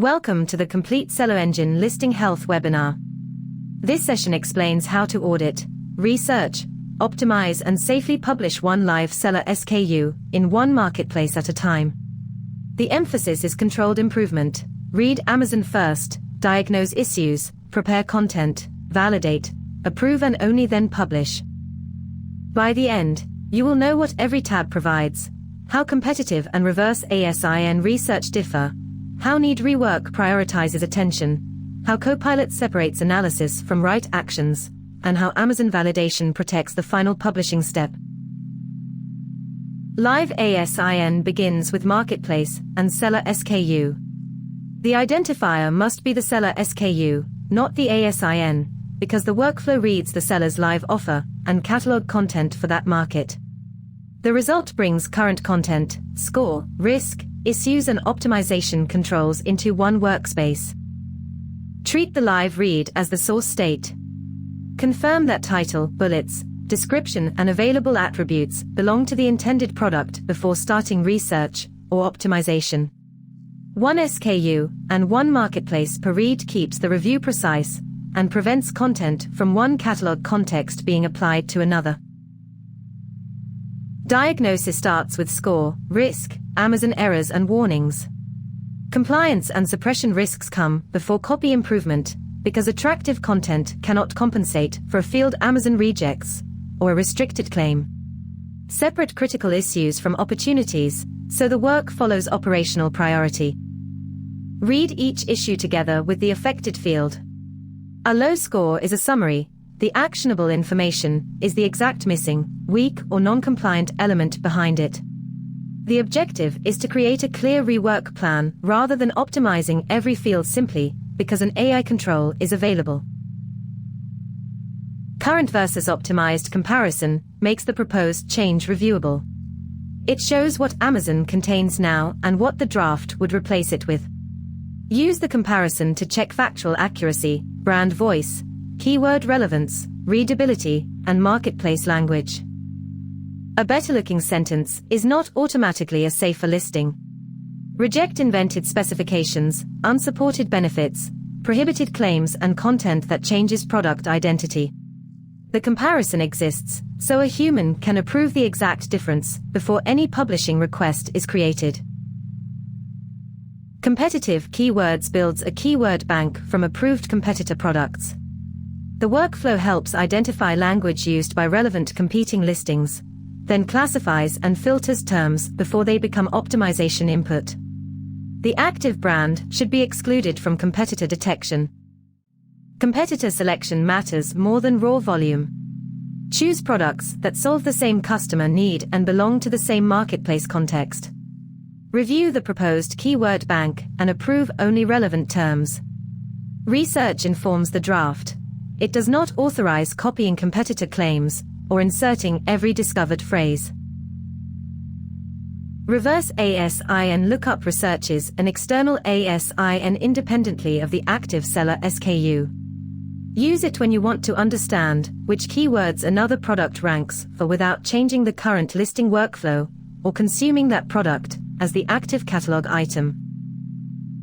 Welcome to the Complete SellerEngine Listing Health webinar. This session explains how to audit, research, optimize and safely publish one live seller SKU in one marketplace at a time. The emphasis is controlled improvement. Read Amazon first, diagnose issues, prepare content, validate, approve and only then publish. By the end, you will know what every tab provides, how competitive and reverse ASIN research differ, how Need Rework prioritizes attention, how Copilot separates analysis from right actions, and how Amazon validation protects the final publishing step. Live ASIN begins with Marketplace and Seller SKU. The identifier must be the Seller SKU, not the ASIN, because the workflow reads the seller's live offer and catalog content for that market. The result brings current content, score, risk, issues and optimization controls into one workspace. Treat the live read as the source state. Confirm that title, bullets, description and available attributes belong to the intended product before starting research or optimization. One SKU and one marketplace per read keeps the review precise and prevents content from one catalog context being applied to another. Diagnosis starts with score, risk, Amazon errors and warnings. Compliance and suppression risks come before copy improvement, because attractive content cannot compensate for a field Amazon rejects or a restricted claim. Separate critical issues from opportunities, so the work follows operational priority. Read each issue together with the affected field. A low score is a summary. The actionable information is the exact missing, weak or non-compliant element behind it. The objective is to create a clear rework plan rather than optimizing every field simply because an AI control is available. Current versus optimized comparison makes the proposed change reviewable. It shows what Amazon contains now and what the draft would replace it with. Use the comparison to check factual accuracy, brand voice, keyword relevance, readability, and marketplace language. A better-looking sentence is not automatically a safer listing. Reject invented specifications, unsupported benefits, prohibited claims and content that changes product identity. The comparison exists, so a human can approve the exact difference before any publishing request is created. Competitive keywords builds a keyword bank from approved competitor products. The workflow helps identify language used by relevant competing listings, then classifies and filters terms before they become optimization input. The active brand should be excluded from competitor detection. Competitor selection matters more than raw volume. Choose products that solve the same customer need and belong to the same marketplace context. Review the proposed keyword bank and approve only relevant terms. Research informs the draft. It does not authorize copying competitor claims or inserting every discovered phrase. Reverse ASIN lookup researches an external ASIN independently of the active seller SKU. Use it when you want to understand which keywords another product ranks for without changing the current listing workflow or consuming that product as the active catalog item.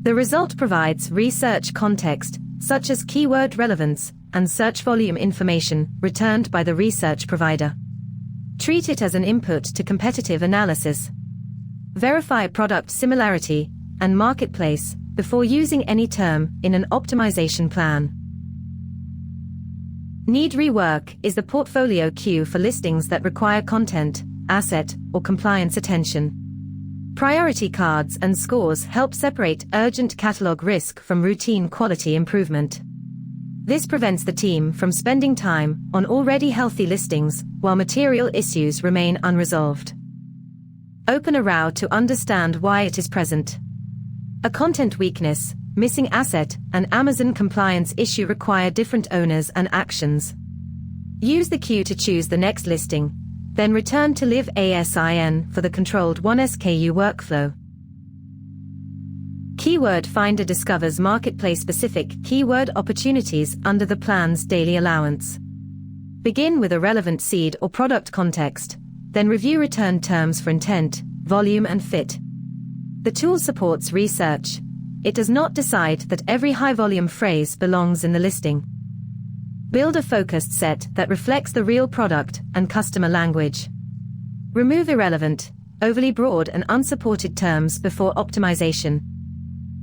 The result provides research context, such as keyword relevance and search volume information returned by the research provider. Treat it as an input to competitive analysis. Verify product similarity and marketplace before using any term in an optimization plan. Need Rework is the portfolio queue for listings that require content, asset, or compliance attention. Priority cards and scores help separate urgent catalog risk from routine quality improvement. This prevents the team from spending time on already healthy listings while material issues remain unresolved. Open a row to understand why it is present. A content weakness, missing asset, and Amazon compliance issue require different owners and actions. Use the queue to choose the next listing, then return to live ASIN for the controlled 1 SKU workflow. Keyword Finder discovers marketplace-specific keyword opportunities under the plan's daily allowance. Begin with a relevant seed or product context, then review returned terms for intent, volume and fit. The tool supports research, it does not decide that every high-volume phrase belongs in the listing. Build a focused set that reflects the real product and customer language. Remove irrelevant, overly broad and unsupported terms before optimization.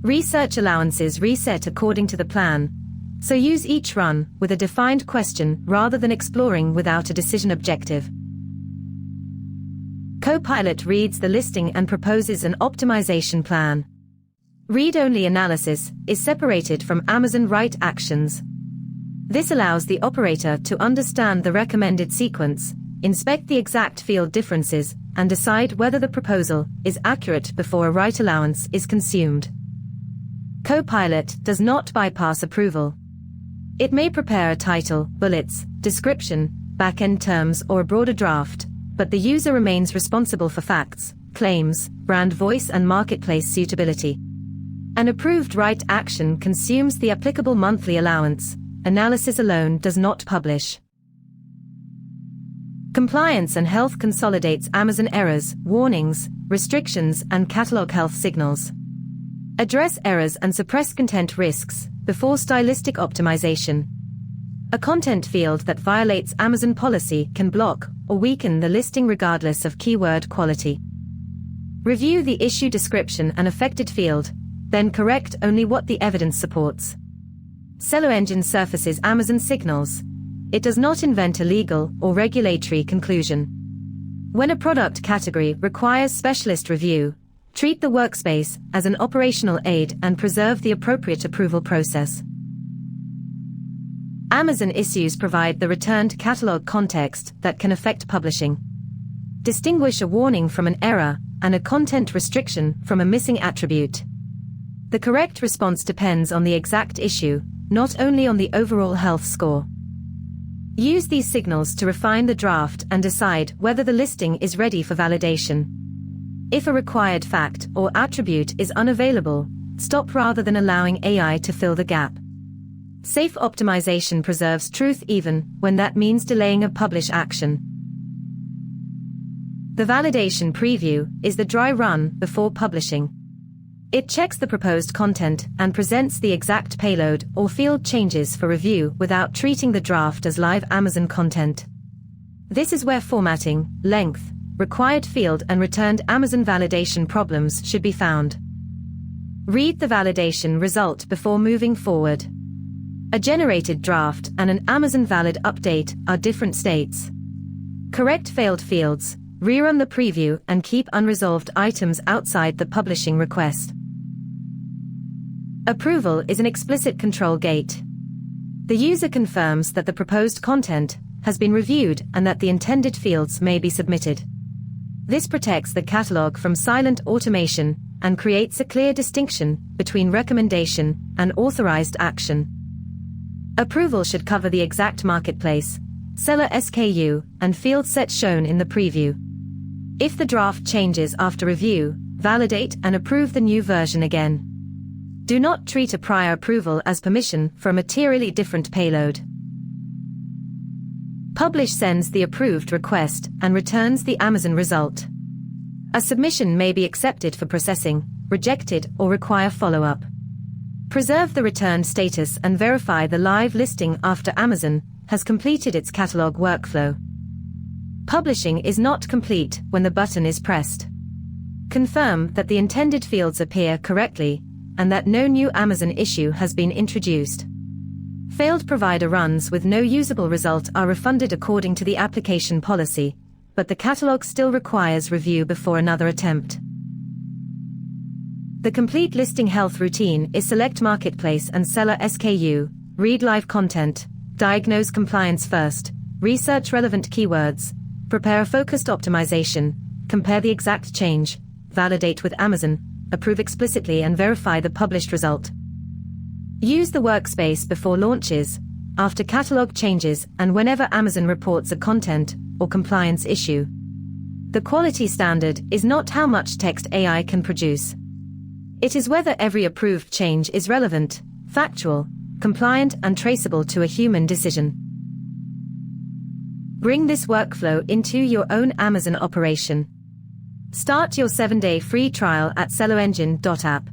Research allowances reset according to the plan, so use each run with a defined question rather than exploring without a decision objective. Copilot reads the listing and proposes an optimization plan. Read-only analysis is separated from Amazon write actions. This allows the operator to understand the recommended sequence, inspect the exact field differences, and decide whether the proposal is accurate before a write allowance is consumed. Copilot does not bypass approval. It may prepare a title, bullets, description, back-end terms, or a broader draft, but the user remains responsible for facts, claims, brand voice, and marketplace suitability. An approved write action consumes the applicable monthly allowance. Analysis alone does not publish. Compliance and health consolidates Amazon errors, warnings, restrictions, and catalog health signals. Address errors and suppress content risks before stylistic optimization. A content field that violates Amazon policy can block or weaken the listing regardless of keyword quality. Review the issue description and affected field, then correct only what the evidence supports. SellerEngine surfaces Amazon signals. It does not invent a legal or regulatory conclusion. When a product category requires specialist review, treat the workspace as an operational aid and preserve the appropriate approval process. Amazon issues provide the returned catalog context that can affect publishing. Distinguish a warning from an error and a content restriction from a missing attribute. The correct response depends on the exact issue, not only on the overall health score. Use these signals to refine the draft and decide whether the listing is ready for validation. If a required fact or attribute is unavailable, stop rather than allowing AI to fill the gap. Safe optimization preserves truth even when that means delaying a publish action. The validation preview is the dry run before publishing. It checks the proposed content and presents the exact payload or field changes for review without treating the draft as live Amazon content. This is where formatting, length, required field, and returned Amazon validation problems should be found. Read the validation result before moving forward. A generated draft and an Amazon valid update are different states. Correct failed fields, rerun the preview, and keep unresolved items outside the publishing request. Approval is an explicit control gate. The user confirms that the proposed content has been reviewed and that the intended fields may be submitted. This protects the catalog from silent automation and creates a clear distinction between recommendation and authorized action. Approval should cover the exact marketplace, seller SKU, and field set shown in the preview. If the draft changes after review, validate and approve the new version again. Do not treat a prior approval as permission for a materially different payload. Publish sends the approved request and returns the Amazon result. A submission may be accepted for processing, rejected, or require follow-up. Preserve the returned status and verify the live listing after Amazon has completed its catalog workflow. Publishing is not complete when the button is pressed. Confirm that the intended fields appear correctly and that no new Amazon issue has been introduced. Failed provider runs with no usable result are refunded according to the application policy, but the catalog still requires review before another attempt. The complete listing health routine is select marketplace and seller SKU, read live content, diagnose compliance first, research relevant keywords, prepare a focused optimization, compare the exact change, validate with Amazon, approve explicitly, and verify the published result. Use the workspace before launches, after catalog changes, and whenever Amazon reports a content or compliance issue. The quality standard is not how much text AI can produce. It is whether every approved change is relevant, factual, compliant, and traceable to a human decision. Bring this workflow into your own Amazon operation. Start your 7-day free trial at SellerEngine.app.